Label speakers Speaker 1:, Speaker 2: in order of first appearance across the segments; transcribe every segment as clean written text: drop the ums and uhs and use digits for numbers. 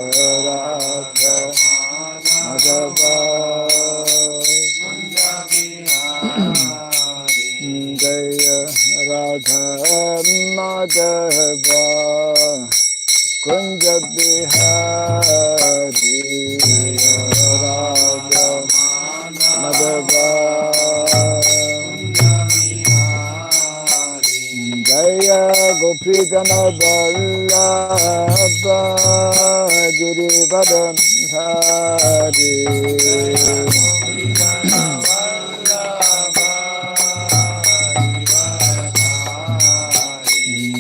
Speaker 1: Radha Madhava Jaya Radha Madhava Kunja Bihari Radha Madhava Jaya Gopi Jana Vallabha Girivardhan Hari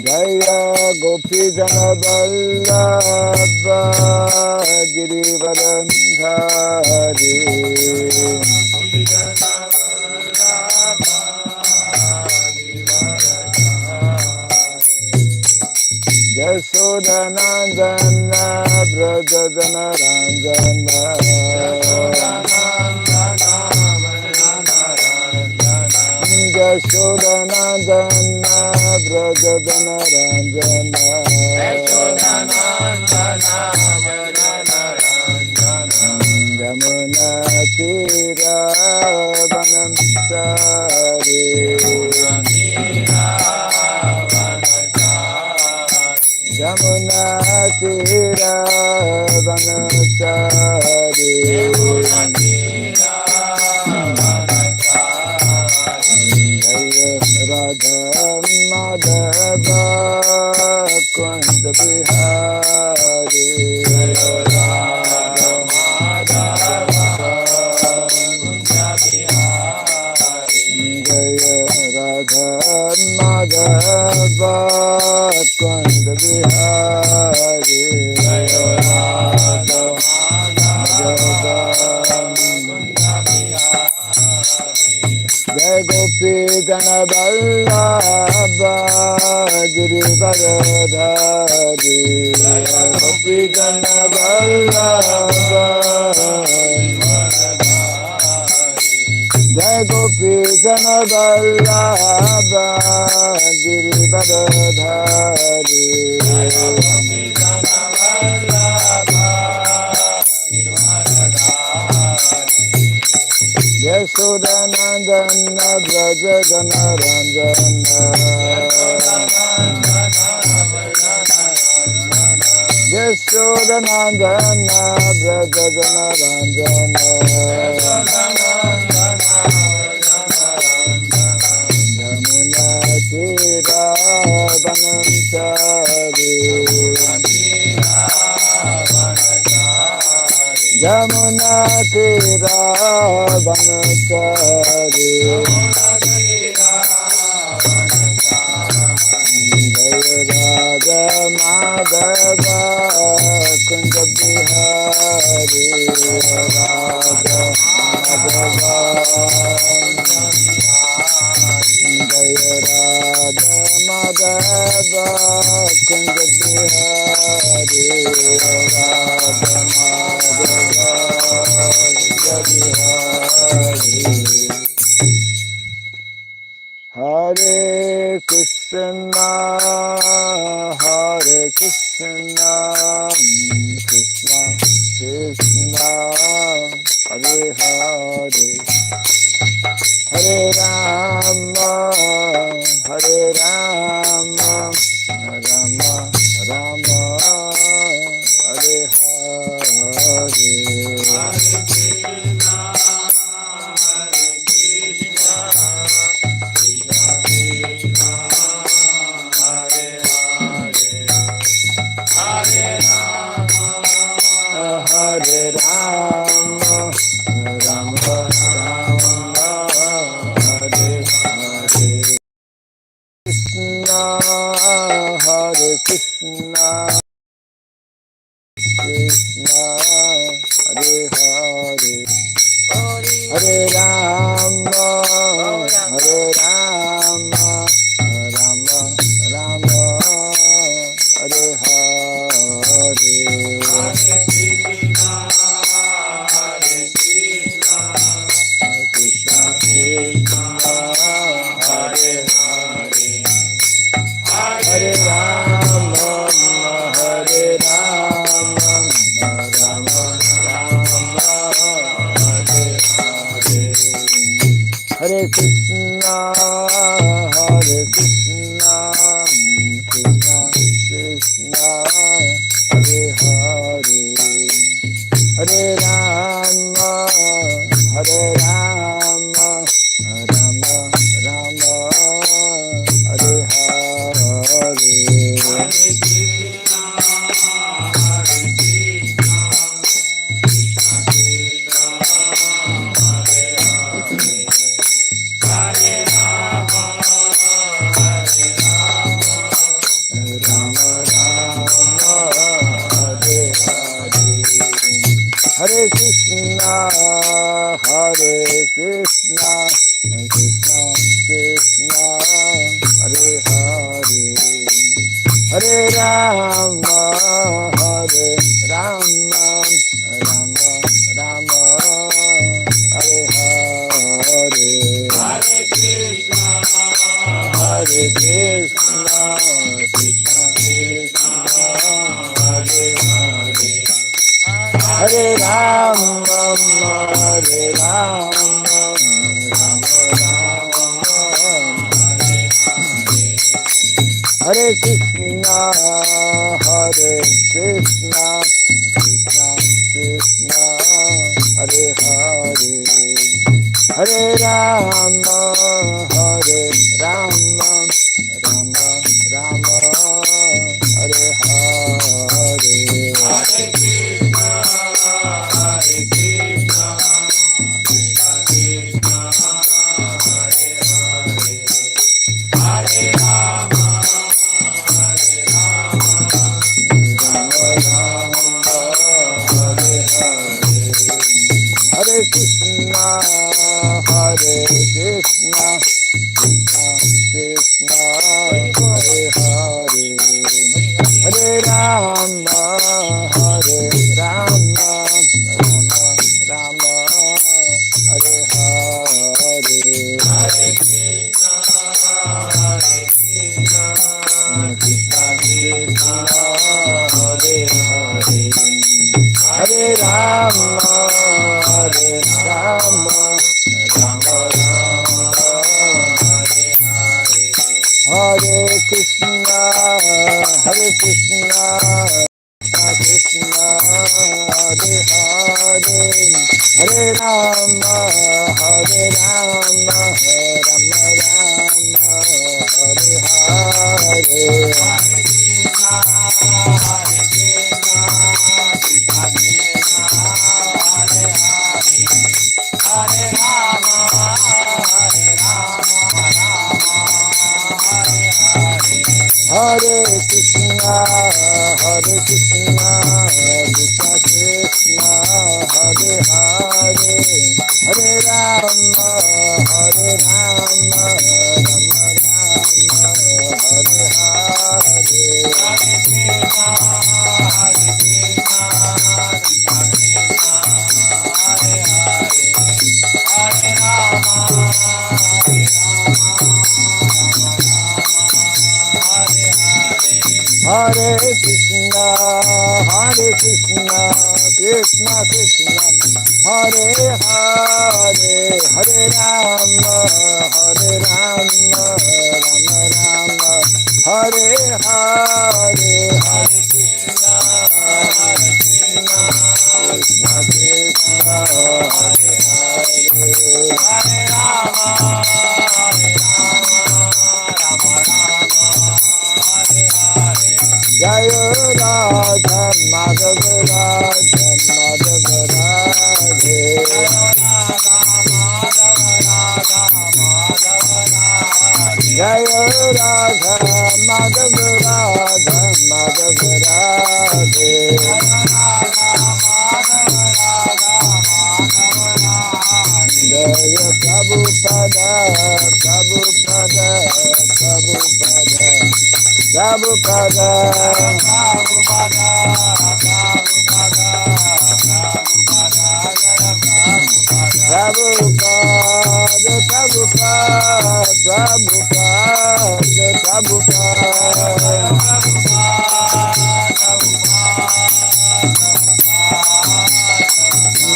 Speaker 1: Jaya Gopi Jana Vallabha Girivardhan Hari Yasodhanandana Brajadana Ranjana Yasodhanandana Brajadana Ranjana Yamuna Tira Vanam Sari Yamuna Tira Vanachari Jaya Radha Madhava Kunja Bihari Jaya Radha Madhava Kunja Bihari Jaya Radha Madhava Kunja Bihari Jaya Radha Madhava Kunja Bihari Jai Gopi Jana Vallabha Girivardhari Jai Gopi Jana Vallabha Jai Gopi Jana Vallabha Girivardhari Jai Gopi Jana Vallabha Girivardhari Yasodhanandana Brajadana Ranjana Yasodhanandana Brajadana Ranjana Yamuna Tira Vanachari Yamuna Tira Vanachari Jaya Radha Madhava Kunja Bihari Radha Madhava Jaya Radha Madhava Kunja Bihari Radha Madhava Kunja Bihari Hare Krishna Hare Krishna Krishna Krishna Hare Hare Hare Rama Hare Rama Rama Rama Hare Hare Hare Rama Rama Rama Hare Hare Krishna Hare Krishna Krishna Hare Hare Hare Rama Hare Rama Rama Rama Hare Hare Hare Rama Hare Krishna, Hare Krishna, Krishna Krishna, Hare Hare, Hare Rama, Hare Rama, Rama Rama, Hare Hare. Hare Krishna, Hare Krishna, Krishna Krishna, Hare Hare, Hare Rama, Hare Rama, Rama Rama, Hare Hare. Hare Krishna, Hare Krishna, Krishna Krishna, Hare Hare. Hare Rama, Hare Rama, Rama Rama, Hare Krishna, Hare Krishna, Krishna Krishna, Hare Hare, Hare Rama, Hare Rama, Rama Rama, Hare Hare. Hare Krishna, Hare Krishna, Krishna Krishna, Hare Hare, Hare Rama, Hare Rama, Rama Rama, Hare Hare. Hare Krishna, Hare Krishna, Krishna Krishna, Hare Hare, Hare Rama, Hare Rama, Rama Rama, Hare Hare. Hare Krishna, Hare Krishna, Krishna Krishna, Hare Hare, Hare Rama, Hare Rama, Rama Rama, Hare Hare. Hare Krishna, Hare Krishna, Krishna Hare Hare, Hare Rama, Hare Rama, Rama Rama, Hare Hare. Hare Krishna, Hare Krishna, Krishna Krishna, Hare Hare, Hare Rama, Hare Rama, Rama Hare Hare. Hare Krishna, Hare Krishna, Krishna Krishna, Hare Hare, Hare Rama, Hare Rama, Rama Rama, Hare Hare. Hare Krishna, Hare Krishna, Krishna Krishna, Hare Hare, Hare Rama, Hare Rama, Hare Krishna, Hare Krishna, Krishna Krishna, Hare Hare, Hare Rama, Hare Rama, Rama Rama, Hare Hare. Hare Krishna, Hare Krishna, Krishna Krishna, Hare Hare, Hare Rama, Hare Rama, Rama Rama, Hare Hare. Jaya Radha Madhava Radha Madhava Radhe, Jaya Radha Madhava Radha Madhava Radhe, Jaya Radha Madhava Radha Madhava Radhe, Jaya Radha Madhava Radha Madhava Radhe. Jaya Prabhupada, Prabhupada, Prabhupada, Prabhupada, Prabhupada, Prabhupada, Prabhupada, Prabhupada, Prabhupada,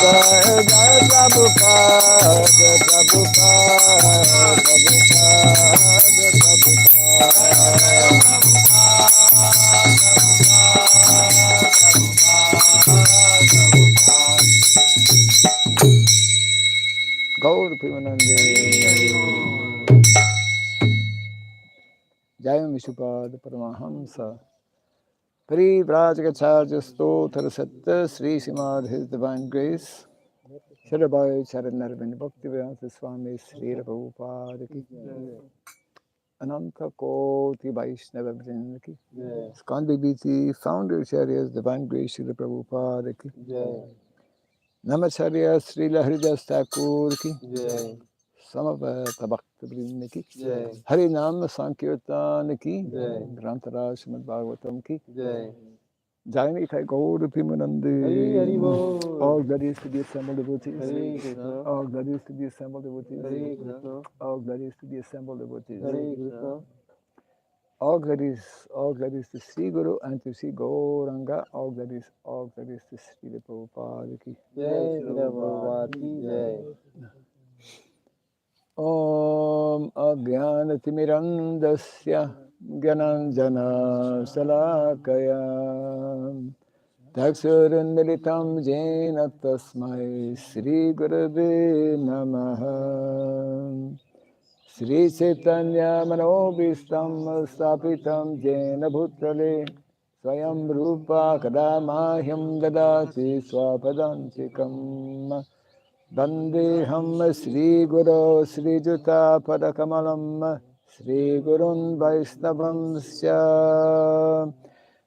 Speaker 1: Jai Jai Prabhupada, Prabhupada, Gaur Premanande. Jai Vishupad Paramahamsa. Parivrajagacharya Stotra Satta Sri Srimad His Divine Grace. Sharabai Charanarvind Bhakti Raghava Swami Sri Prabhupada Ki. Ananta Koti Vaishnava Vrinda Ki. Skand Bibiti, Founder Acharyas Divine Grace Sri Prabhupada Ki. Namacharya Sri Laharidas Thakur Ki. Samaveta Bhakti Vrinda Ki. Hari Nam Sankirtan Ki. Grantara Srimad Bhagavatam Ki. Jai Nitai Gaur Pimanandi. All glories to the assembled devotees. All glories to the assembled devotees. All glories to the assembled devotees. All glories to Sri Guru and to Sri Gauranga. All glories to Sri Prabhupada Ki. Om Agyanatimirandasya Gyananjana Salakaya Taksurunmilitam Jena Tasmai Sri Gurave Namaha Sri Chaitanya Manobhistam Stapitam Jena Bhutale Swayam Rupa Kadamahyam Dadati Swapadantikam Vandeham Sri Guru Sri Juta Padakamalam Sri Gurun Vaishnavam Sya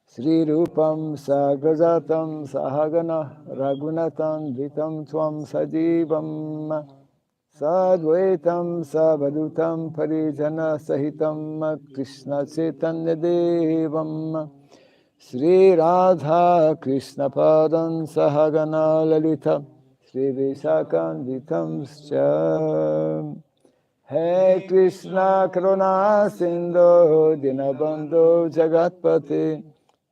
Speaker 1: Sri Rupam Sagrajatam Sahagana Ragunatam Vitam Tvam Sajivam Sadvaitam Savadutam Parijana Sahitam Krishna Chaitanya Devam Sri Radha Krishna Padam Sahagana Lalita Sri Visakan Vitamscha Hey Krishna Karuna Sindhu Dinabandhu Jagatpate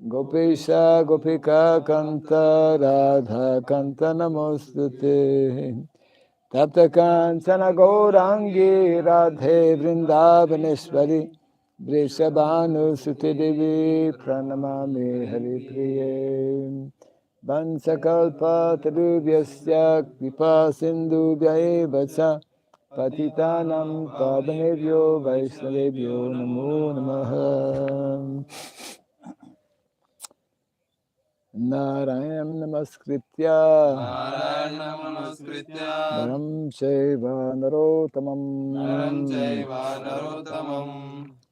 Speaker 1: Gopesha Gopika Kanta Radha Kanta Namostute Tapta Kanchana Gaurangi Radhe Vrindavaneshwari Vrishabhanu Suti Devi Pranamami Hari Priye Vansakalpa Tarubhyasya Kripa Sindhu Vyaevacha Patitanam Pavanebhyo Vaishnavebhyo Namo Namaha Narayam Namaskritya Naram Chaiva Narotamam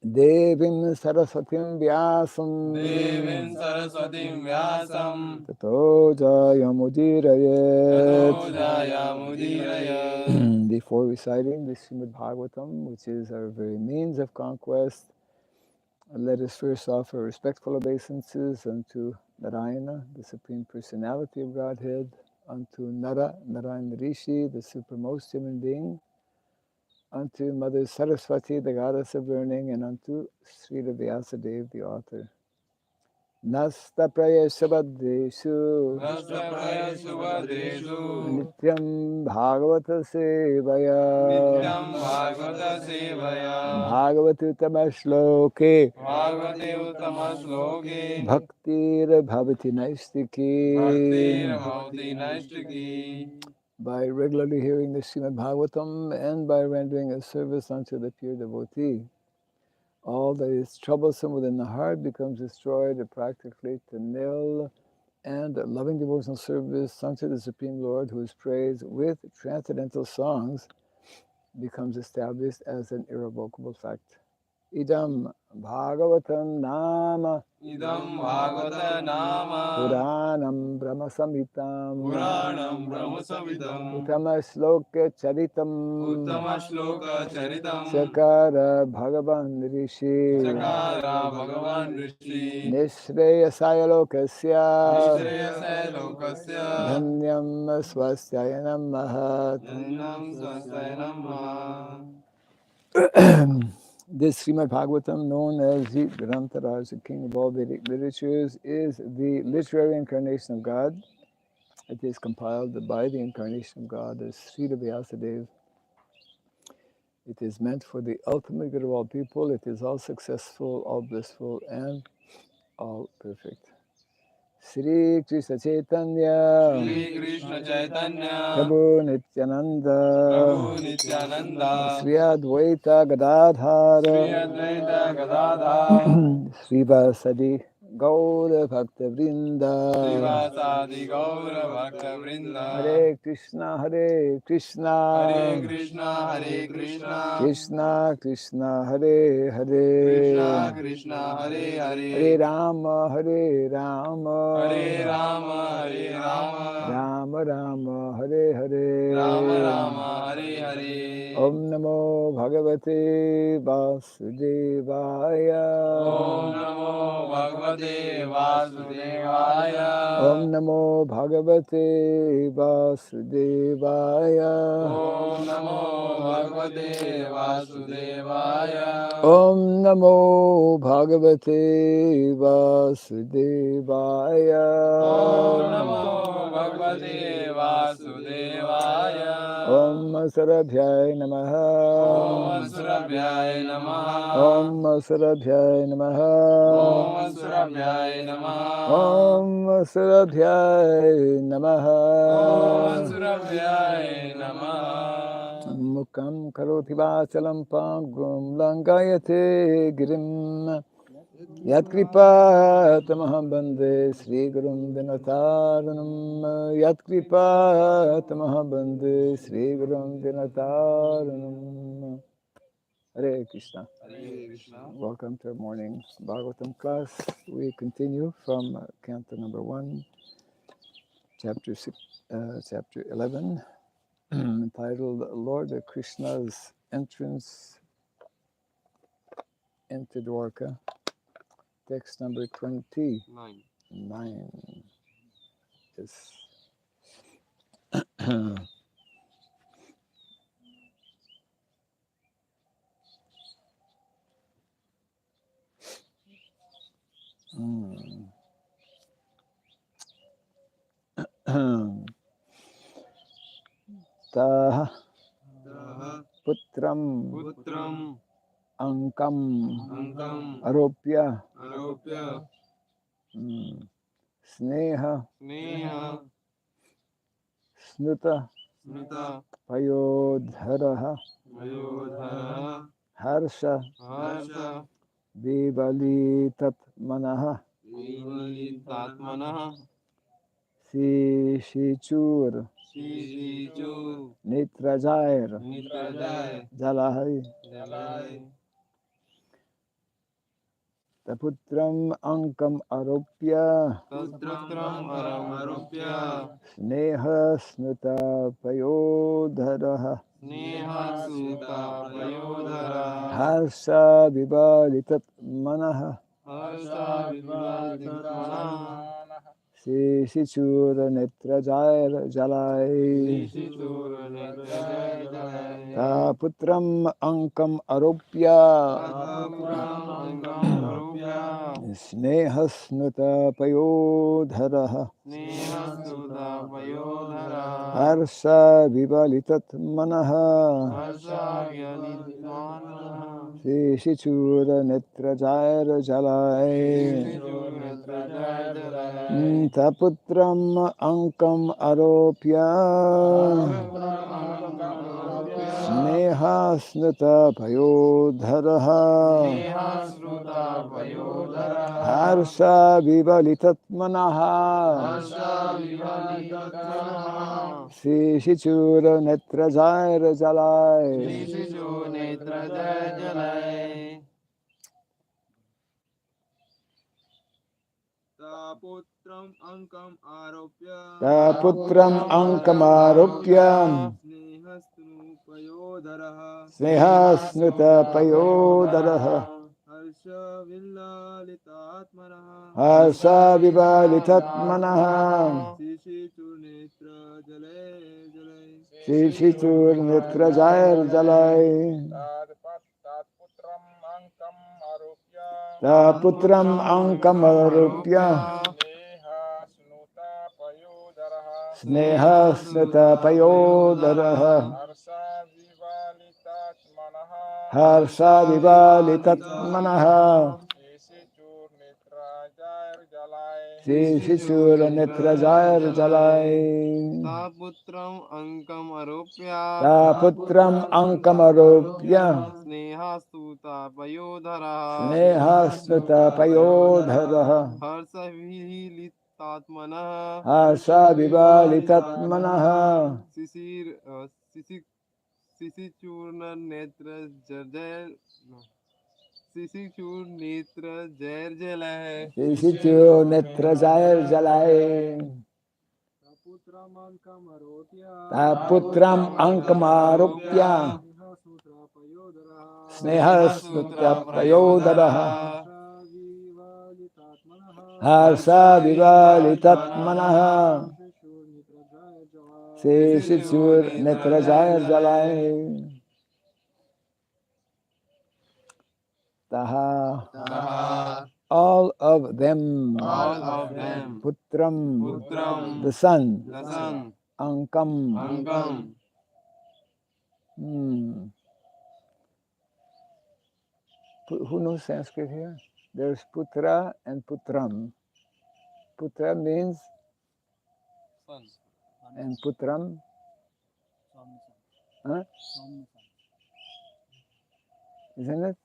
Speaker 1: Devim Saraswatim Vyasam Tato Jayamudiraye. Before reciting the Srimad Bhagavatam, which is our very means of conquest, let us first offer respectful obeisances unto Narayana, the Supreme Personality of Godhead, unto Narayana Rishi, the supremmost human being, unto Mother Saraswati, the goddess of learning, and unto Srila Vyasadeva, the author. Nasta prayeshabadeshu Nityam Bhagavata Sevaya Bhagavati Uttama Shloke Bhaktir Bhavati Naistiki. By regularly hearing the Srimad Bhagavatam and by rendering a service unto the pure devotee, all that is troublesome within the heart becomes destroyed practically to nil, and loving devotional service unto the Supreme Lord, who is praised with transcendental songs, becomes established as an irrevocable fact. Idam Bhagavatam Nama Puranam Brahma Samhitam Uttama Shloka Charitam Sakara Bhagavan Rishi Nishreyasaya Lokasya Dhanyam Swastyaya Namaha. This Srimad Bhagavatam, known as the Grantharaj, the king of all Vedic literatures, is the literary incarnation of God. It is compiled by the incarnation of God as Srila Vyasadeva. It is meant for the ultimate good of all people. It is all successful, all blissful, and all perfect. Shri Krishna Chaitanya,
Speaker 2: Shri Krishna Chaitanya,
Speaker 1: Prabhu Nityananda,
Speaker 2: Prabhu Nityananda,
Speaker 1: Sri Advaita Gadadhara,
Speaker 2: Sri Advaita Gadadhar,
Speaker 1: Srivasadi Gaura Bhakta Vrinda,
Speaker 2: Srivasadi Gaura Bhakta Vrinda,
Speaker 1: Hare Krishna, Hare Krishna,
Speaker 2: Hare Krishna, Hare Krishna,
Speaker 1: Krishna Krishna, Hare
Speaker 2: Krishna
Speaker 1: Hare,
Speaker 2: Krishna, Hare Hare,
Speaker 1: Hare Rama, Hare
Speaker 2: Hare
Speaker 1: Rama,
Speaker 2: Rama, Hare Rama,
Speaker 1: Rama Rama, Hare
Speaker 2: Rama
Speaker 1: Hare.
Speaker 2: Rama, Hare Hare.
Speaker 1: Om Namo Bhagavate Vasudevaya.
Speaker 2: Om Namo Bhagavate Vasudevaya.
Speaker 1: Om Namo Bhagavate Vasudevaya.
Speaker 2: Om Namo Bhagavate Vasudevaya.
Speaker 1: Om Namo Bhagavate Vasudevaya.
Speaker 2: Om Namo Bhagavate Vasudevaya.
Speaker 1: Om Sarabhyaya Namaha.
Speaker 2: Om Surabhyaya Namaha.
Speaker 1: Om Sarabhyaya Namaha.
Speaker 2: Om Surabhyaya Namaha.
Speaker 1: Om Sarabhyaya Namaha.
Speaker 2: Om Surabhyaya Namaha.
Speaker 1: Mukam karoti vachalam pangum langayate girim. Yatkripa tamaham bande Sri Gurum Dinataranam. Yatkripa tamaham bande Sri Gurum Dinataranam. Hare Krishna.
Speaker 2: Hare Krishna.
Speaker 1: Welcome to our morning Bhagavatam class. We continue from Canto number 1, chapter 11, entitled Lord Kṛṣṇa's Entrance into Dvārakā. Text number 29. Yes. Taha Putram Ankam Aropya Sneha Snuta Payodharaha Harsha Vivalitat Manaha Sishichur Nitrajair Jalahai Taputram Ankam Aropya Sneha Snuta Payodharaha Harsha Vivalitat Manaha Sishichura Netrajair Jalai Taputram Ankam Aropya Snehasnuta Payodharaha Harsha Vivalitat Manaha Sishichura Netrajair Jalai Taputram Ankam Aropya Snehasnuta Payodharaha Harsha Vivalitat Manaha Sishichura Netrajair Jalai Taputram Ankam Aropya Snehasnuta Payodharaha Harsha Vivalitat Manaha Sishichur Netrajair Jalai Taputram Ankam Aropya Sneha Snuta Payodaraha Harsa Vivalitatmanaha Shishur Nitra Jair Jalai
Speaker 2: Taputram ankam aropya
Speaker 1: Taputram Ankamarupya
Speaker 2: sneha stuta payodhara
Speaker 1: Sneha Snuta Payodharaha
Speaker 2: harsa vihilitatmana
Speaker 1: Harsa Vivalitatmanaha
Speaker 2: sisir sisichurna netra jarjal sisichur netra jair jalai
Speaker 1: Shishur Nitra Jair Jalai
Speaker 2: Taputram ankam aropya
Speaker 1: Taputram Ankamarupya
Speaker 2: sutra payodhara
Speaker 1: Snehasnuta Payodaraha Harsa
Speaker 2: Harsa
Speaker 1: Vivalitatmanaha Seshitsur Netrajayar Jalai Taha
Speaker 2: Taha,
Speaker 1: all of them
Speaker 2: all of them,
Speaker 1: Putram the son
Speaker 2: the sun,
Speaker 1: Ankam
Speaker 2: Angam,
Speaker 1: Who knows Sanskrit here? There's Putra and Putram. Putra means
Speaker 2: sun,
Speaker 1: and Putram huh? Isn't it?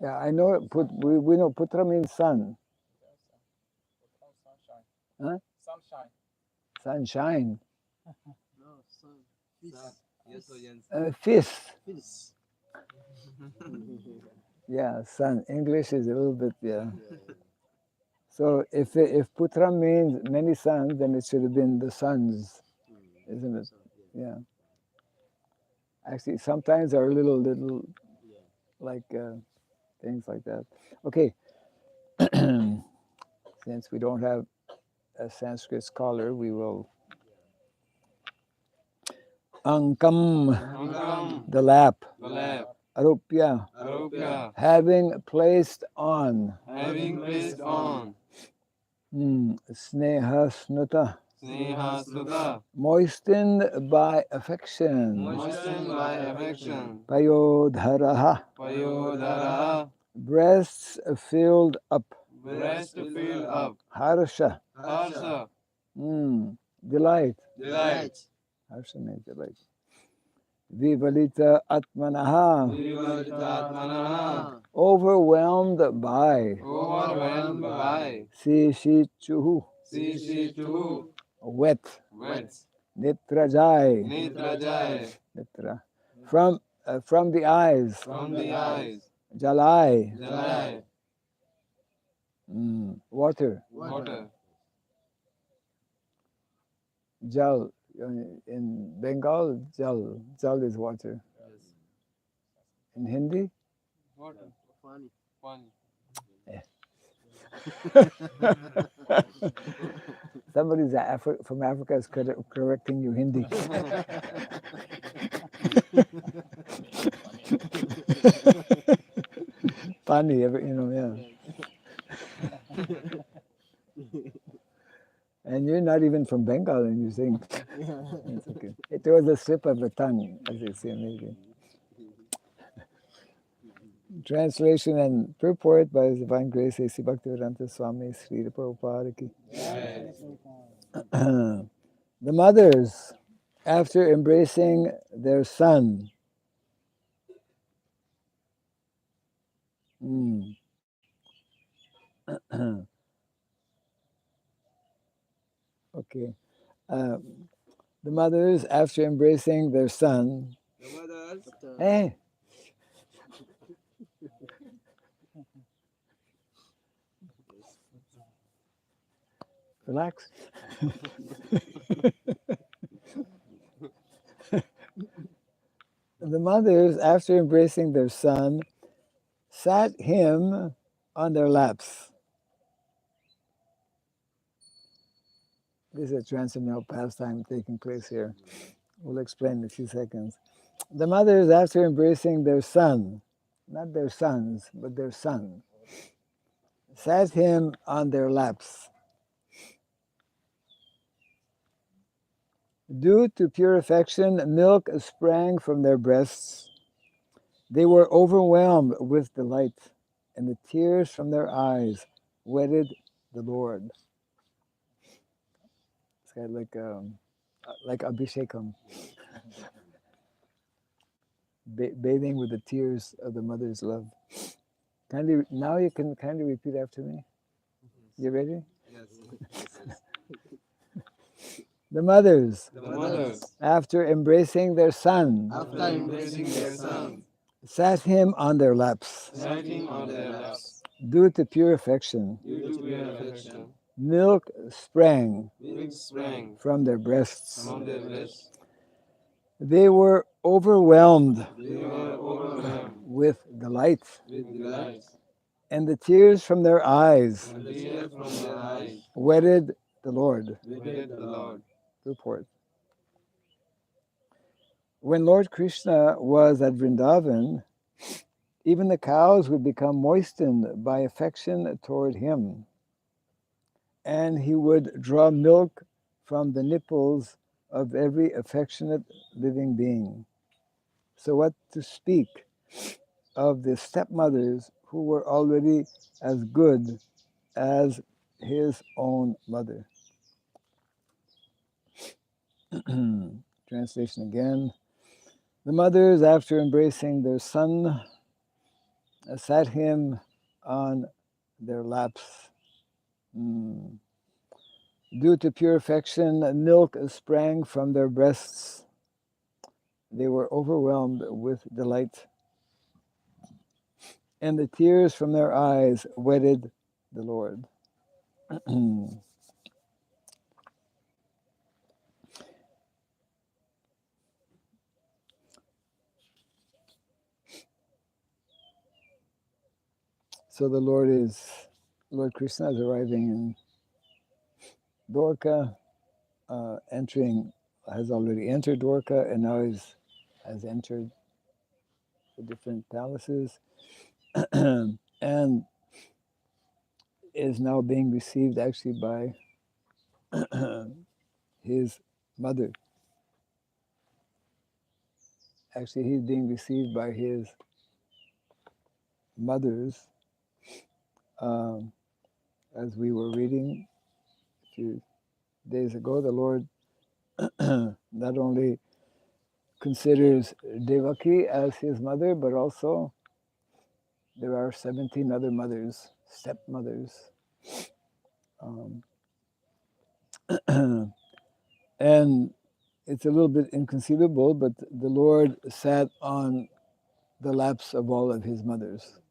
Speaker 1: Yeah, I know. We know Putra means son. Huh? Sunshine.
Speaker 2: no, sun,
Speaker 1: Fist. Yeah, sun. English is a little bit, yeah. So if Putra means many sons, then it should have been the sons, isn't it? Yeah. Actually, sometimes there are little like things like that. Okay. Since we don't have a Sanskrit scholar, we will. Ankam, the lap. Arupya, having placed on. Sneha Snuta, moistened by affection. Payodharaha, breasts filled up. Harsha, delight. Harsha means delight. Vivalita Atmanaha, overwhelmed by. Sishichuhu, wet. Nitrajai, Nitra. From the eyes. Jalai, water. Jal, in Bengal, Jal. Jal is water. In Hindi?
Speaker 2: Water. Pani.
Speaker 1: Somebody from Africa is correcting you Hindi. Pani, yeah. And you're not even from Bengal, and you're saying it's okay. It was a slip of the tongue, as they say, maybe. Translation and purport by His Divine Grace A.C. Bhakti Raghava Swami, Sri Prabhupada Ki. The mothers, after embracing their son, okay. The mothers, after embracing their son, hey, relax. The mothers, after embracing their son, sat him on their laps. This is a transcendental pastime taking place here. We'll explain in a few seconds. The mothers, after embracing their son, not their sons, but their son, sat him on their laps. Due to pure affection, milk sprang from their breasts. They were overwhelmed with delight, and the tears from their eyes wedded the Lord. It's kind of like Abhishekam, bathing with the tears of the mother's love. Now you can kindly repeat after me. You ready?
Speaker 2: Yes.
Speaker 1: The mothers,
Speaker 2: The mothers,
Speaker 1: after embracing their son,
Speaker 2: after embracing their son,
Speaker 1: sat him on their laps.
Speaker 2: sat him on their laps.
Speaker 1: Due to pure affection,
Speaker 2: Due to pure affection,
Speaker 1: milk sprang
Speaker 2: milk sprang
Speaker 1: from their breasts.
Speaker 2: from their breasts.
Speaker 1: They were overwhelmed
Speaker 2: They were overwhelmed
Speaker 1: with delight,
Speaker 2: with delight,
Speaker 1: and the tears from their eyes
Speaker 2: and the tears from their eyes
Speaker 1: wedded the Lord.
Speaker 2: wedded the Lord.
Speaker 1: Purport. When Lord Kṛṣṇa was at Vrindavan, even the cows would become moistened by affection toward him, and he would draw milk from the nipples of every affectionate living being. So what to speak of the stepmothers who were already as good as his own mother. Translation again. The mothers, after embracing their son, sat him on their laps. Due to pure affection, milk sprang from their breasts. They were overwhelmed with delight, and the tears from their eyes wedded the Lord. So Lord Kṛṣṇa is arriving in Dvārakā, has already entered Dvārakā, and now has entered the different palaces, and is now being received actually by his mother. Actually, he's being received by his mothers, as we were reading a few days ago. The Lord not only considers Devaki as his mother, but also there are 17 other mothers, stepmothers. And it's a little bit inconceivable, but the Lord sat on the laps of all of his mothers.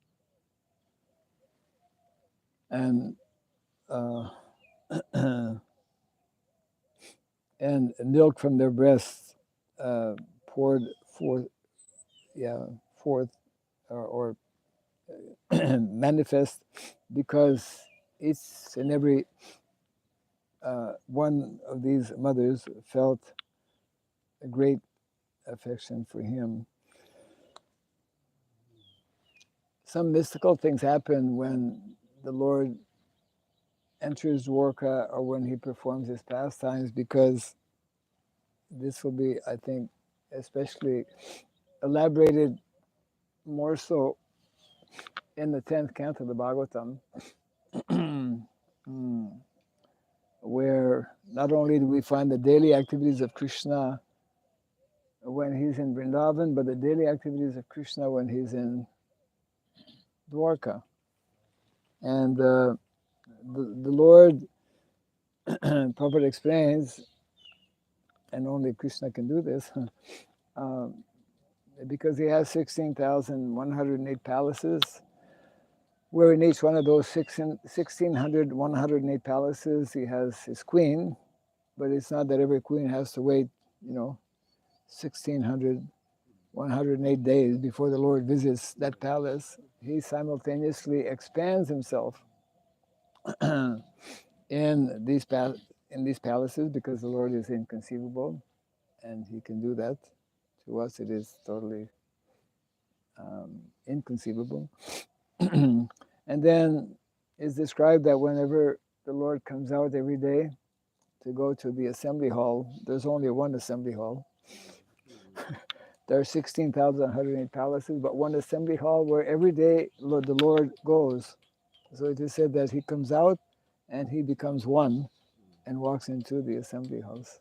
Speaker 1: And and milk from their breasts poured forth, or manifest, because each and every one of these mothers felt a great affection for him. Some mystical things happen when the Lord enters Dvārakā or when he performs his pastimes, because this will be, I think, especially elaborated more so in the 10th canto of the Bhagavatam, where not only do we find the daily activities of Krishna when he's in Vrindavan, but the daily activities of Krishna when he's in Dvārakā. And the Lord, Prabhupada explains, and only Krishna can do this, because he has 16,108 palaces, where in each one of those 1,608 palaces he has his queen, but it's not that every queen has to wait, 1,608 days before the Lord visits that palace. He simultaneously expands himself in these palaces, because the Lord is inconceivable, and he can do that. To us, it is totally inconceivable. And then it's described that whenever the Lord comes out every day to go to the assembly hall, there's only one assembly hall. There are 16,108 palaces, but one assembly hall where every day the Lord goes. So it is said that he comes out and he becomes one and walks into the assembly house.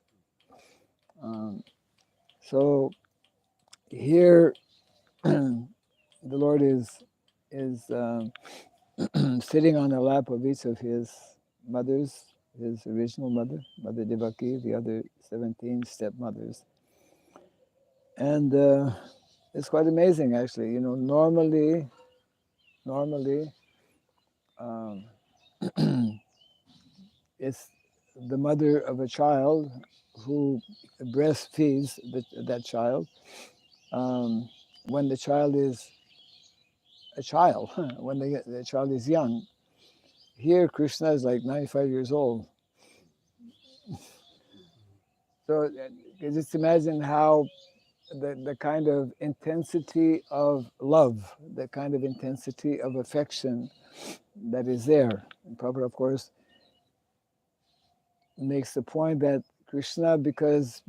Speaker 1: So here the Lord is sitting on the lap of each of his mothers, his original mother, Mother Devaki, the other 17 stepmothers. And it's quite amazing, actually. You know, normally, it's the mother of a child who breastfeeds that child when the child is a child, when the child is young. Here, Krishna is like 95 years old. So just imagine how the kind of intensity of love, the kind of intensity of affection that is there. And Prabhupada, of course, makes the point that Krishna, because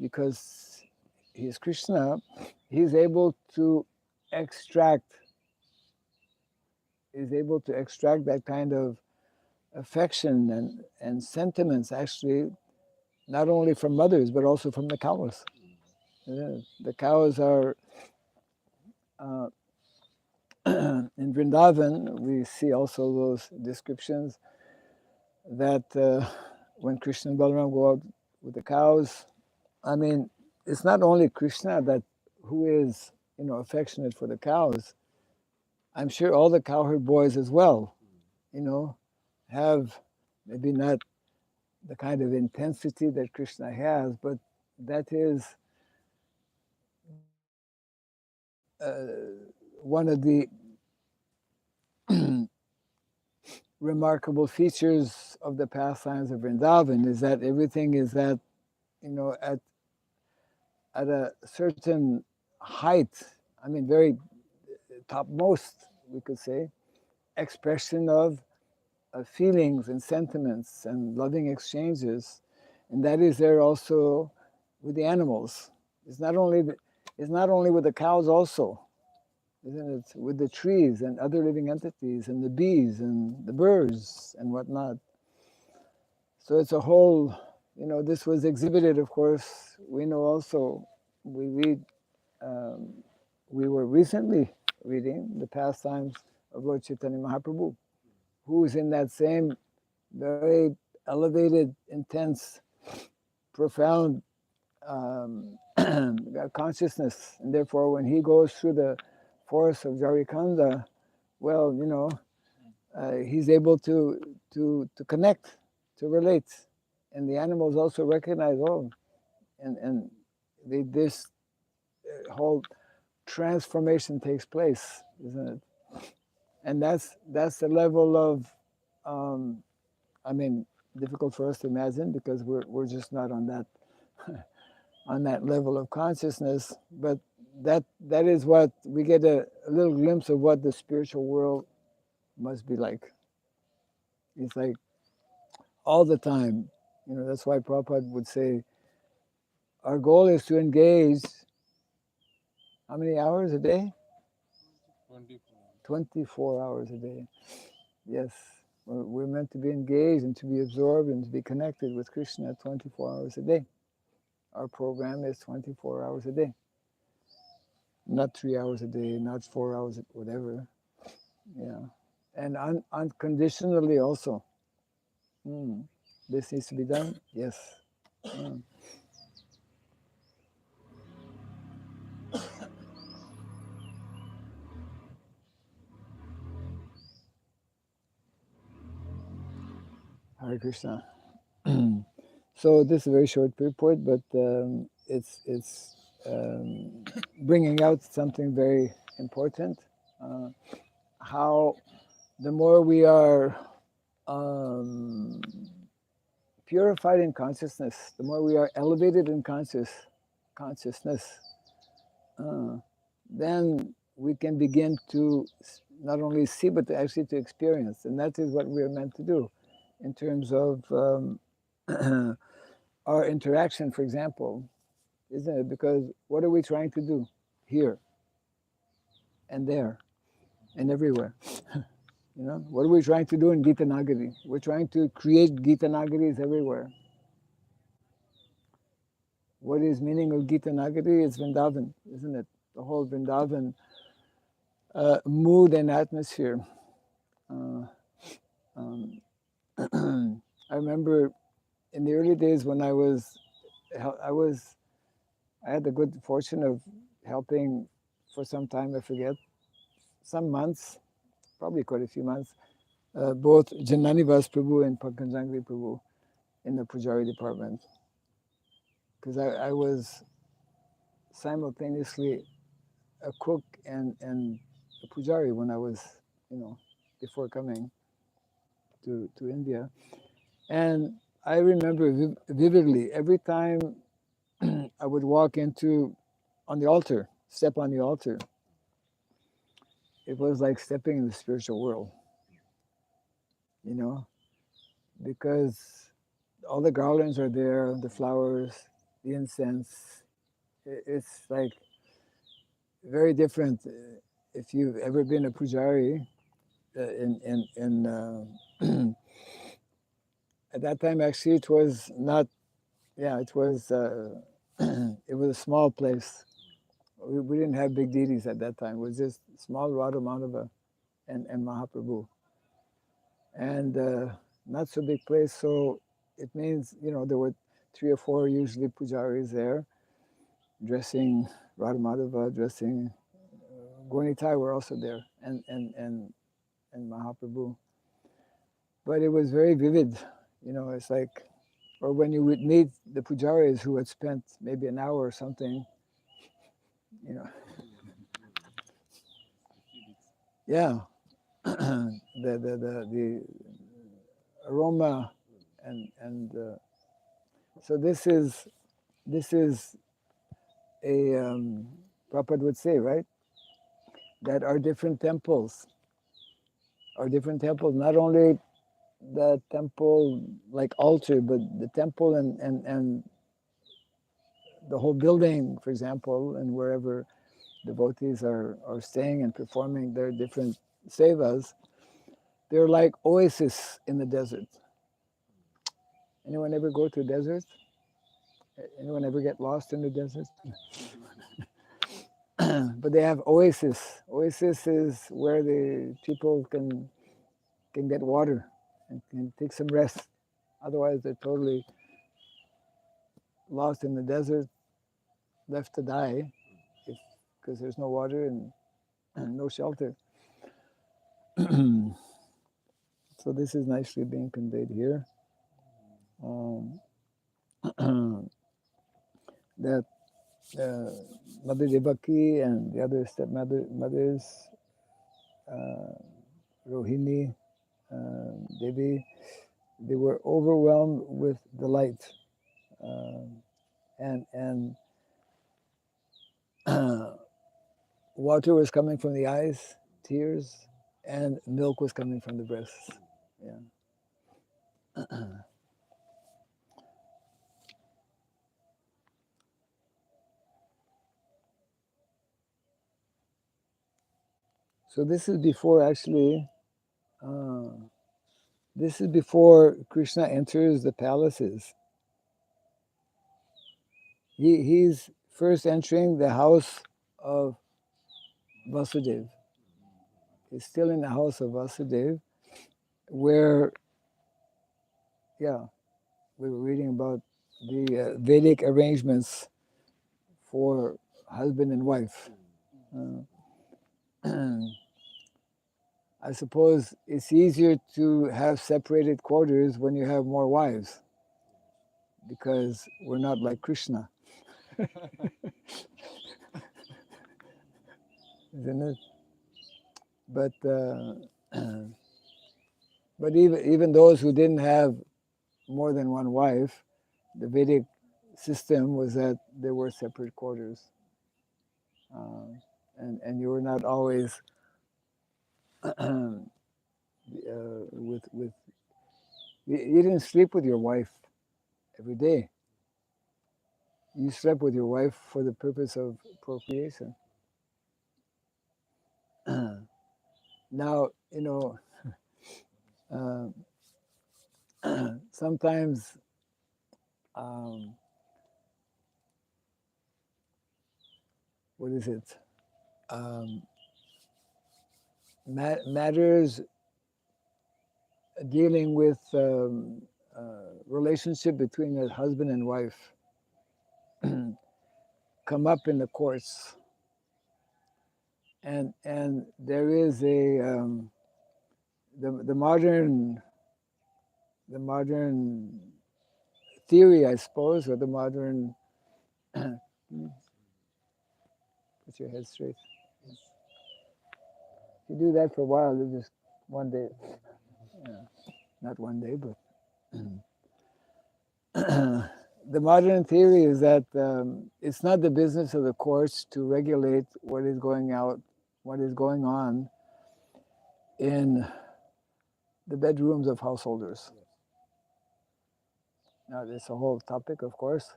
Speaker 1: he's Krishna, he's able to extract that kind of affection and sentiments, actually, not only from mothers but also from the cows. The cows are in Vrindavan. We see also those descriptions that when Krishna and Balaram go out with the cows, I mean, it's not only Krishna who is, affectionate for the cows. I'm sure all the cowherd boys as well, have maybe not the kind of intensity that Krishna has, but that is one of the remarkable features of the pastimes of Vrindavan, is that everything is at a certain height. I mean, very topmost, we could say, expression of feelings and sentiments and loving exchanges, and that is there also with the animals. It's not only with the cows also, isn't it? With the trees and other living entities and the bees and the birds and whatnot. So it's a whole. This was exhibited, of course. We know also. We read. We were recently reading the pastimes of Lord Chaitanya Mahaprabhu, who is in that same very elevated, intense, profound consciousness. And therefore, when he goes through the forest of Jarikanda, well, he's able to connect, to relate. And the animals also recognize, and this whole transformation takes place, isn't it? And that's the level of, I mean, difficult for us to imagine because we're just not on that on that level of consciousness. But that is what we get a little glimpse of what the spiritual world must be like. It's like all the time. That's why Prabhupada would say, our goal is to engage how many hours a day? 24 hours a day. Yes. We're meant to be engaged and to be absorbed and to be connected with Krishna 24 hours a day. Our program is 24 hours a day. Not 3 hours a day, not 4 hours, whatever. Yeah. And unconditionally also. This needs to be done? Yes. Hare Krishna. So this is a very short report, but it's bringing out something very important. How the more we are purified in consciousness, the more we are elevated in consciousness, then we can begin to not only see, but to actually to experience. And that is what we are meant to do in terms of our interaction, for example, isn't it? Because what are we trying to do here and there and everywhere? You know, what are we trying to do in Gita Nagari? We're trying to create Gita Nagaris everywhere. What is meaning of Gita Nagari? It's Vrindavan, isn't it? The whole Vrindavan mood and atmosphere. I remember in the early days when I had the good fortune of helping for some time, I forget, some months, probably quite a few months, both Jananivas Prabhu and Pankanjangri Prabhu in the Pujari department. Because I was simultaneously a cook and a Pujari when I was, before coming to India. And I remember vividly, every time I would walk on the altar, step on the altar, it was like stepping in the spiritual world, because all the garlands are there, the flowers, the incense. It's like very different. If you've ever been a pujari, at that time actually it was not. Yeah, it was. It was a small place. We didn't have big deities at that time. It was just small Radha Madhava and Mahaprabhu, and not so big place. So it means there were 3 or 4 usually pujaris there, dressing Radha Madhava, dressing Gornitai were also there, and Mahaprabhu. But it was very vivid, it's like, or when you would meet the pujaris who had spent maybe an hour or something, yeah, the aroma and so this is a Prabhupada would say, right, that our different temples, not only the temple like altar, but the temple and the whole building, for example, and wherever devotees are staying and performing their different sevas, they're like oases in the desert. Anyone ever go to a desert? Anyone ever get lost in the desert? But they have oasis. Oasis is where the people can get water and can take some rest. Otherwise, they're totally lost in the desert, left to die, because there's no water and no shelter. So this is nicely being conveyed here. That Mother Devaki and the other stepmothers, Rohini, Devi, they were overwhelmed with delight, and water was coming from the eyes, tears, and milk was coming from the breasts. Yeah. So this is before actually. This is before Krishna enters the palaces. He's first entering the house of Vasudeva. He's still in the house of Vasudeva, where, yeah, we were reading about the Vedic arrangements for husband and wife. I suppose it's easier to have separated quarters when you have more wives, because we're not like Krishna. Isn't it? But but even those who didn't have more than one wife, the Vedic system was that there were separate quarters. and you were not always with you didn't sleep with your wife every day. You slept with your wife for the purpose of procreation. Now, sometimes what is it? Matters dealing with relationship between a husband and wife come up in the courts, and there is a the modern theory, I suppose, or the modern put your head straight. If you do that for a while, you'll just one day, not one day, but the modern theory is that it's not the business of the courts to regulate what is going on in the bedrooms of householders. Now, it's a whole topic, of course,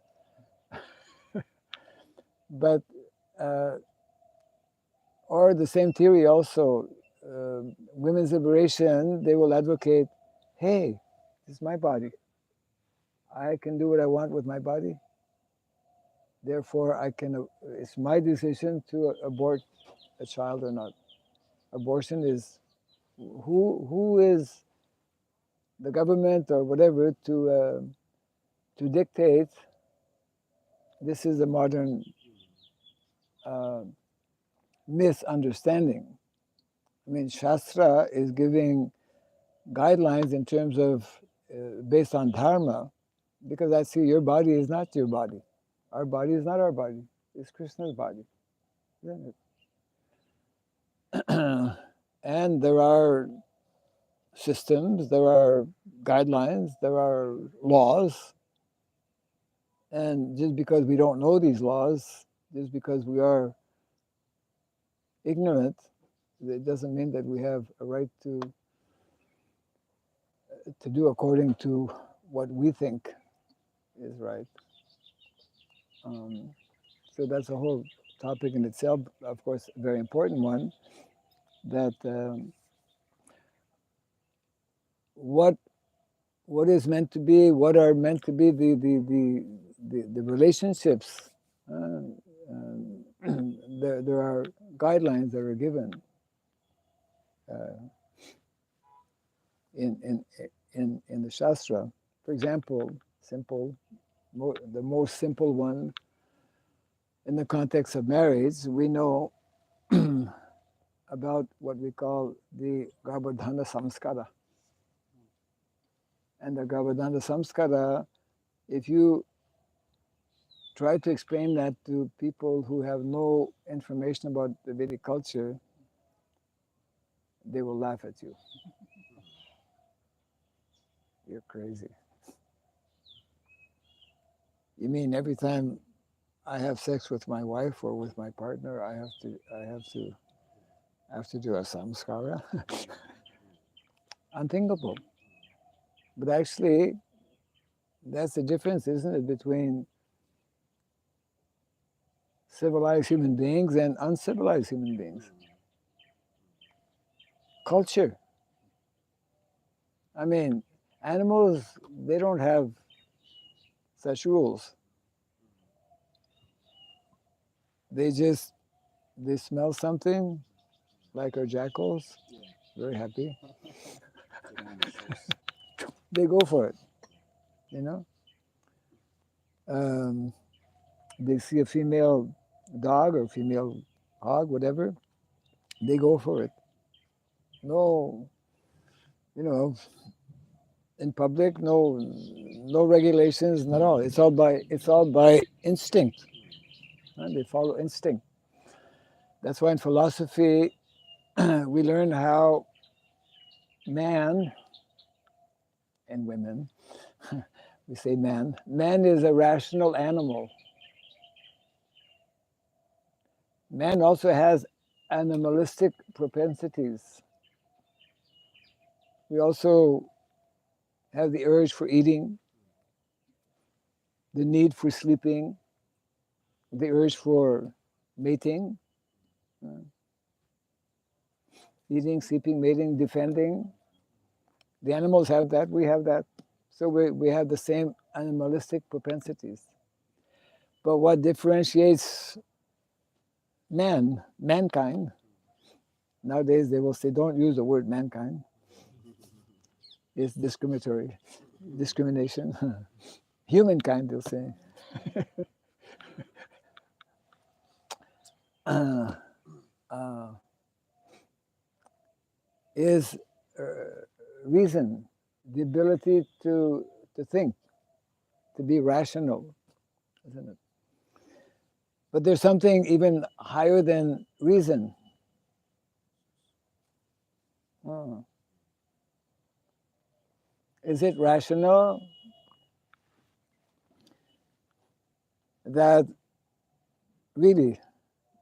Speaker 1: but or the same theory also, women's liberation, they will advocate, hey, this is my body. I can do what I want with my body. Therefore, it's my decision to abort a child or not. Abortion is, who is the government or whatever to dictate? This is a modern misunderstanding. I mean, Shastra is giving guidelines in terms of based on dharma, because I see your body is not your body. Our body is not our body. It's Krishna's body, isn't it? And there are systems, there are guidelines, there are laws. And just because we don't know these laws, just because we are ignorant, it doesn't mean that we have a right to do according to what we think is right. So that's a whole topic in itself, of course, a very important one, that what is meant to be, what are meant to be the relationships. There are guidelines that are given in the Shastra. For example, the most simple one in the context of marriage, we know about what we call the Garbhadhana Samskara. And the Garbhadhana Samskara, if you try to explain that to people who have no information about the Vedic culture, they will laugh at you. You're crazy. You mean every time I have sex with my wife or with my partner, I have to do a samskara? Unthinkable. But actually, that's the difference, isn't it, between civilized human beings and uncivilized human beings. Culture. I mean, animals, they don't have such rules. They smell something, like our jackals, very happy. They go for it, you know. They see a female dog or female hog, whatever, they go for it. No, in public, no regulations, not all. It's all by instinct. And they follow instinct. That's why in philosophy we learn how man and women, we say man is a rational animal. Man also has animalistic propensities. We also have the urge for eating, the need for sleeping, the urge for mating, eating, sleeping, mating, defending. The animals have that, we have that. So we have the same animalistic propensities. But what differentiates mankind, nowadays they will say, don't use the word mankind. It's discriminatory, discrimination. Humankind, they'll say. Is reason, the ability to think, to be rational, isn't it? But there's something even higher than reason. Is it rational that really,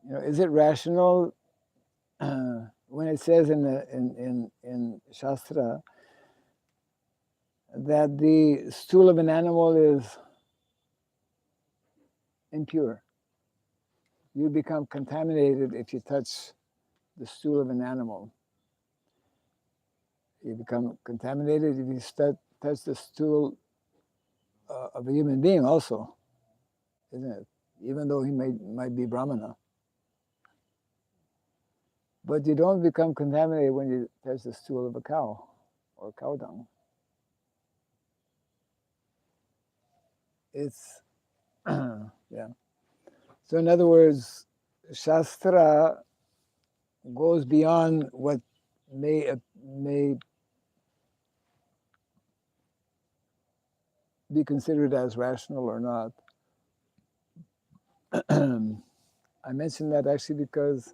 Speaker 1: is it rational when it says in Shastra that the stool of an animal is impure? You become contaminated if you touch the stool of an animal. You become contaminated if you touch the stool of a human being also, isn't it? Even though he might be Brahmana. But you don't become contaminated when you touch the stool of a cow or cow dung. It's, yeah. So in other words, Shastra goes beyond what may be considered as rational or not. I mention that actually because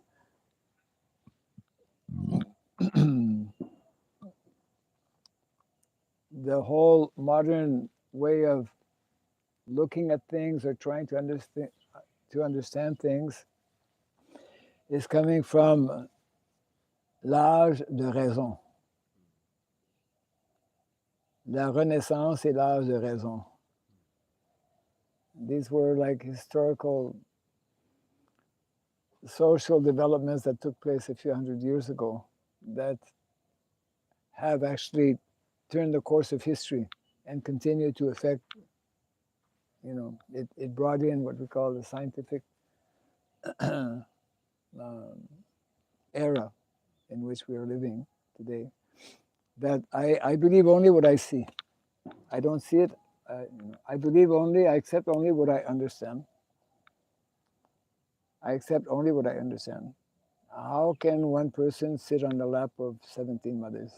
Speaker 1: the whole modern way of looking at things or trying to understand things is coming from l'âge de raison. La Renaissance et l'âge de raison. These were like historical social developments that took place a few hundred years ago that have actually turned the course of history and continue to affect, it brought in what we call the scientific era in which we are living today. That I believe only what I see. I don't see it. I believe only, I accept only what I understand. I accept only what I understand. How can one person sit on the lap of 17 mothers?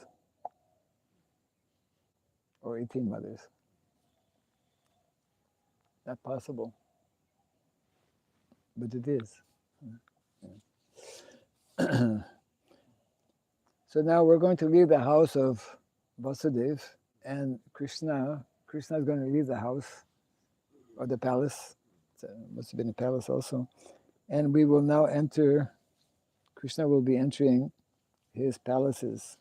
Speaker 1: Or 18 mothers? Not possible. But it is. So now we're going to leave the house of Vasudeva, and Krishna is going to leave the house or the palace. It must have been a palace also. And we will now enter, Krishna will be entering his palaces.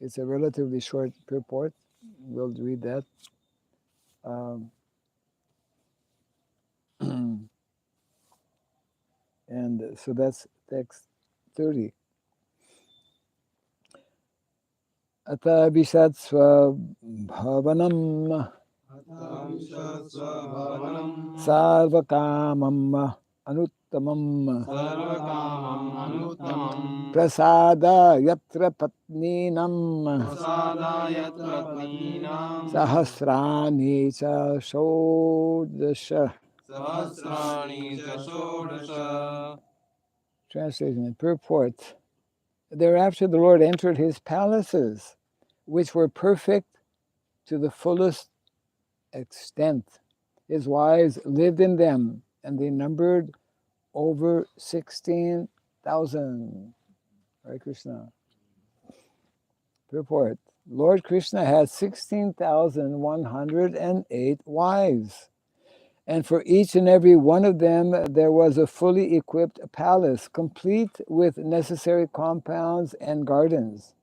Speaker 1: It's a relatively short purport. We'll read that. And so that's text 30. Ata vishatsva bhavanam sarvakamam anuttamam prasada yatra patninam sahasrani cha shodasha. Translation and purport. Thereafter the Lord entered his palaces, which were perfect to the fullest extent. His wives lived in them, and they numbered over 16,000. Hare Krishna. Purport. Lord Krishna had 16,108 wives, And for each and every one of them there was a fully equipped palace, complete with necessary compounds and gardens.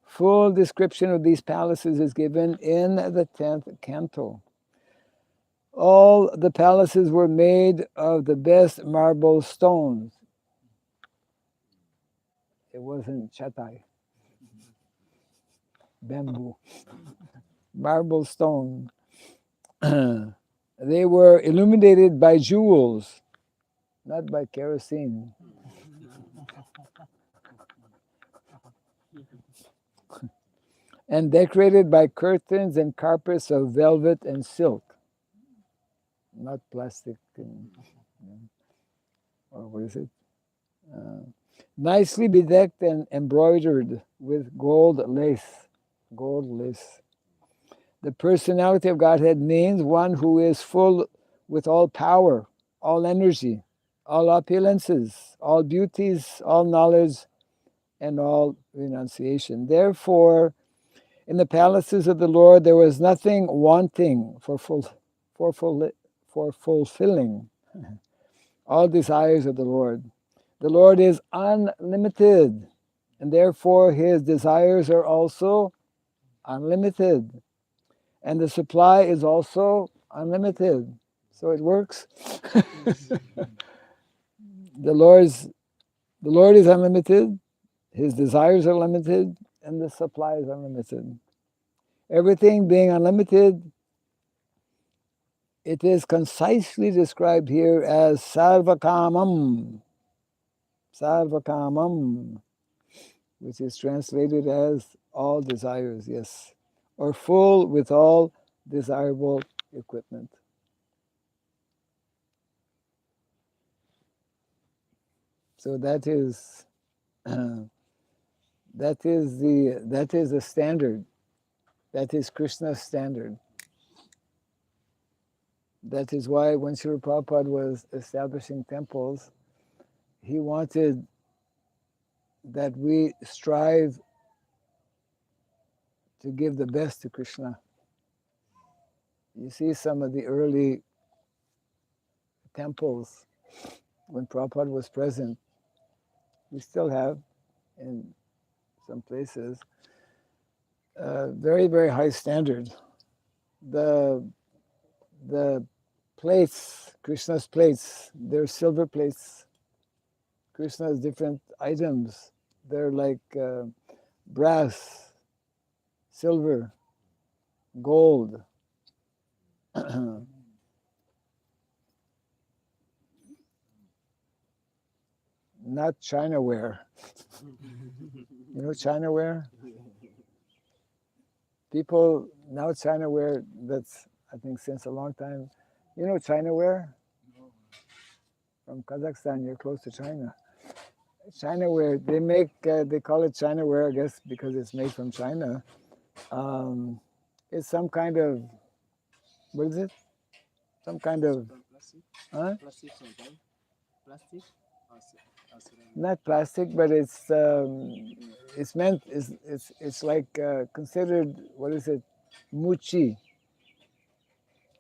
Speaker 1: Full description of these palaces is given in the 10th canto. All the palaces were made of the best marble stones. It wasn't chatai, bamboo, marble stone. They were illuminated by jewels, not by kerosene. And decorated by curtains and carpets of velvet and silk, not plastic or what is it? Nicely bedecked and embroidered with gold lace. Gold lace. The personality of Godhead means one who is full with all power, all energy, all opulences, all beauties, all knowledge, and all renunciation. Therefore, in the palaces of the Lord there was nothing wanting for fulfilling all desires of the Lord. The Lord is unlimited, and therefore his desires are also unlimited. And the supply is also unlimited. So it works. The Lord is unlimited, his desires are limited, and the supply is unlimited. Everything being unlimited, it is concisely described here as sarvakamam, sarvakamam, which is translated as all desires, yes, or full with all desirable equipment. So that is that is the standard. That is Krishna's standard. That is why when Srila Prabhupada was establishing temples, he wanted that we strive to give the best to Krishna. You see some of the early temples when Prabhupada was present, we still have in some places, very, very high standard. The plates, Krishna's plates, they're silver plates. Krishna's different items, they're like brass, silver, gold. Not Chinaware. You know Chinaware? People now Chinaware, that's I think since a long time. You know Chinaware? From Kazakhstan, you're close to China. Chinaware, they make, they call it Chinaware, I guess, because it's made from China. It's some kind of, what is it? Some kind of, huh?
Speaker 2: Plastic?
Speaker 1: Not plastic, but it's meant, it's like considered, what is it? Muchi.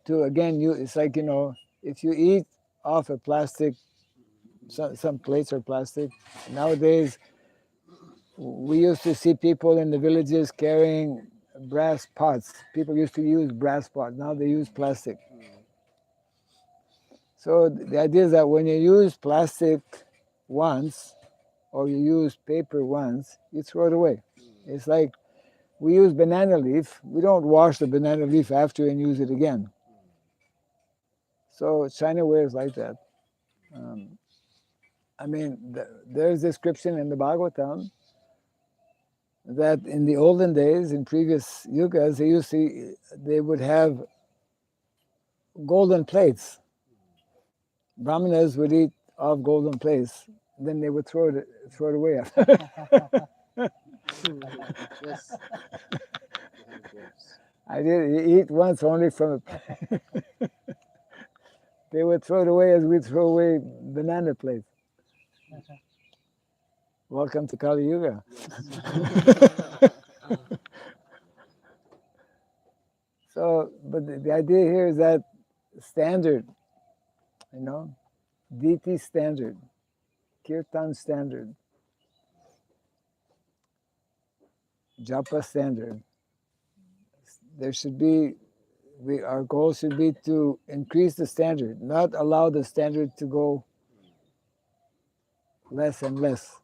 Speaker 1: To again, it's like, you know, if you eat off a plastic, some plates are plastic. Nowadays, we used to see people in the villages carrying brass pots. People used to use brass pots. Now they use plastic. So the idea is that when you use plastic once, or you use paper once, you throw it away. It's like we use banana leaf. We don't wash the banana leaf after and use it again. So Chinaware is like that. I mean, there's description in the Bhagavatam that in the olden days, in previous yugas, they would have golden plates. Brahmanas would eat off golden plates, then they would throw it away.
Speaker 2: Yes.
Speaker 1: I did eat once only from a they would throw it away as we throw away banana plates. Welcome to Kali Yuga. So, but the idea here is that standard, deity standard, kirtan standard, japa standard. There should be, our goal should be to increase the standard, not allow the standard to go less and less,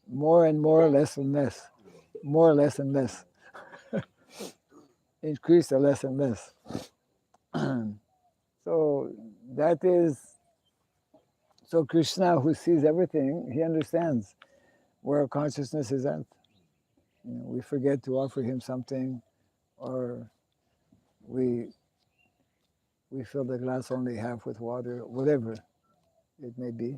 Speaker 1: more and more, less and less, more, less and less, increase the less and less. So that is, so Krishna, who sees everything, he understands where our consciousness is at. We forget to offer him something, or we fill the glass only half with water, whatever it may be.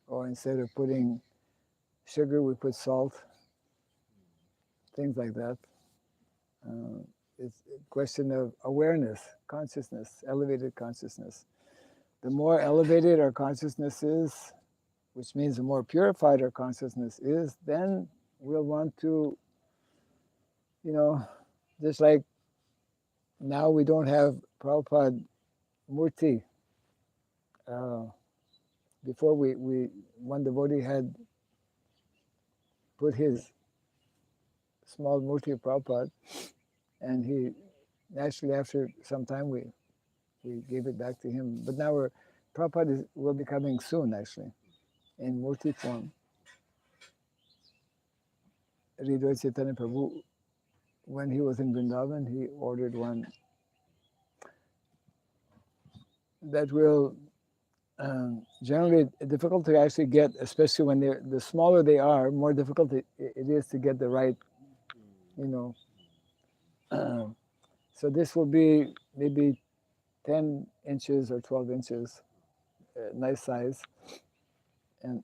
Speaker 1: Or instead of putting sugar, we put salt, things like that. It's a question of awareness, consciousness, elevated consciousness. The more elevated our consciousness is, which means the more purified our consciousness is, then we'll want to, just like now we don't have Prabhupada Murti. Before one devotee had put his small Murti of Prabhupada, and he, naturally after some time we gave it back to him. But now Prabhupada will be coming soon, actually, in Murti form. Hridaya Chaitanya Prabhu, when he was in Vrindavan, he ordered one that will generally difficult to actually get, especially when the smaller they are, more difficult it is to get the right, so this will be maybe 10 inches or 12 inches, nice size, and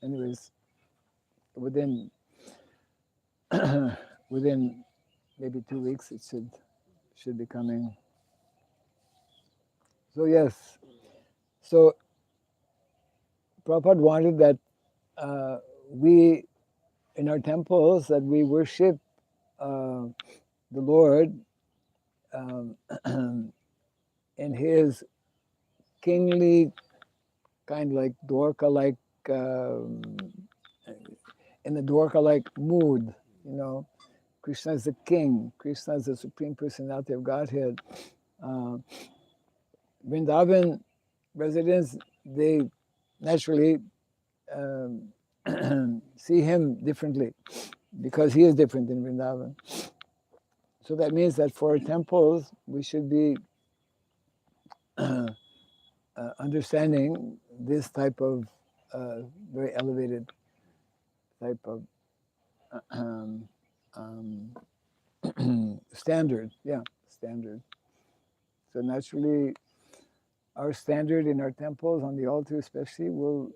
Speaker 1: anyways, within within maybe 2 weeks it should be coming. So yes, so Prabhupada wanted that we, in our temples, that we worship the Lord in his kingly, kind of like Dvārakā-like, in the Dvārakā-like mood, Krishna is the king, Krishna is the Supreme Personality of Godhead. Vrindavan residents, they naturally see him differently because he is different in Vrindavan. So that means that for our temples, we should be understanding this type of very elevated type of standard. Yeah, standard. So naturally, our standard in our temples, on the altar especially, will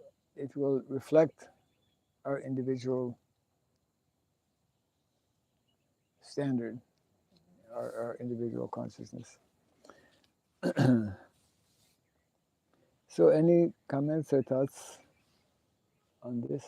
Speaker 1: reflect our individual standard, our individual consciousness. So any comments or thoughts on this?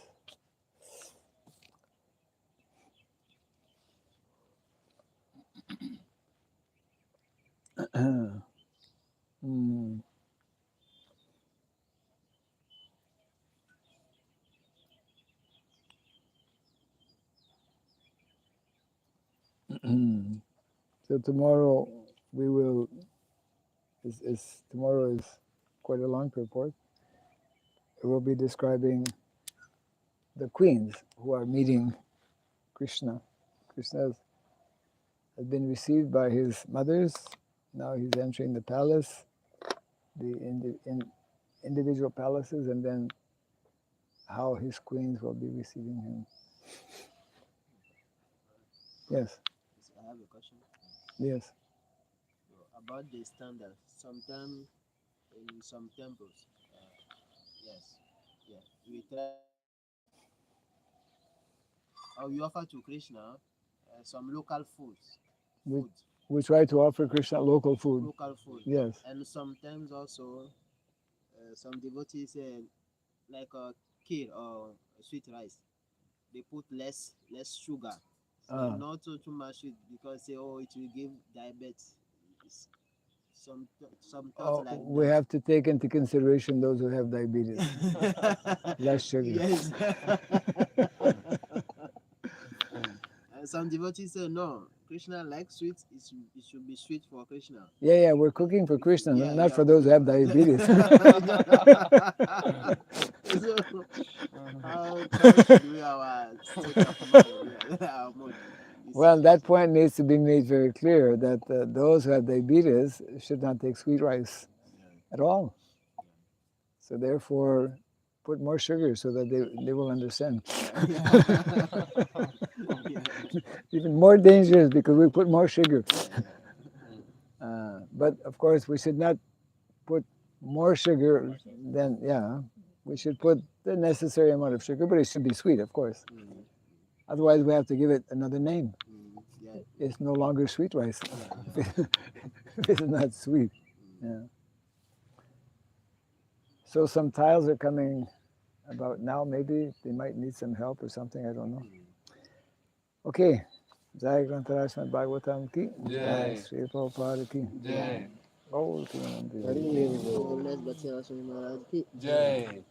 Speaker 1: So tomorrow we will, tomorrow is quite a long purport. We'll be describing the queens who are meeting Krishna. Krishna has been received by his mothers. Now he's entering the palace, the individual palaces, and then how his queens will be receiving him. Yes.
Speaker 2: I have a question.
Speaker 1: Yes.
Speaker 2: About the standard. Sometimes in some temples, we try, or we offer to Krishna some local foods.
Speaker 1: We try to offer Krishna local food.
Speaker 2: Local food.
Speaker 1: Yes.
Speaker 2: And sometimes also some devotees like a kheer or sweet rice, they put less sugar. and not too much sweet, because say, oh, it will give diabetes. Some thoughts like
Speaker 1: we
Speaker 2: that.
Speaker 1: have to take into consideration those who have diabetes. Less sugar.
Speaker 2: Yes. Some devotees say no, Krishna likes sweet. It should be sweet for Krishna.
Speaker 1: Yeah, we're cooking for Krishna,
Speaker 2: Yeah,
Speaker 1: not
Speaker 2: yeah,
Speaker 1: for those who have diabetes.
Speaker 2: So, how should we our state of mind? Our mood?
Speaker 1: Well, that point needs to be made very clear that those who have diabetes should not take sweet rice at all. So therefore, put more sugar so that they will understand. Even more dangerous because we put more sugar. But of course, we should not put more sugar than, we should put the necessary amount of sugar, but it should be sweet, of course. Otherwise, we have to give it another name. It's no longer sweet rice. It's not sweet. Yeah. So some tiles are coming about now. Maybe they might need some help or something. I don't know. Okay. Jai Grantharaj Srimad Bhagavatam ki Jai. Sri Prabhupada ki Jai. Gaur ki Nandi.
Speaker 2: Let's Bhakti Raghava Swami Maharaj ki Jai.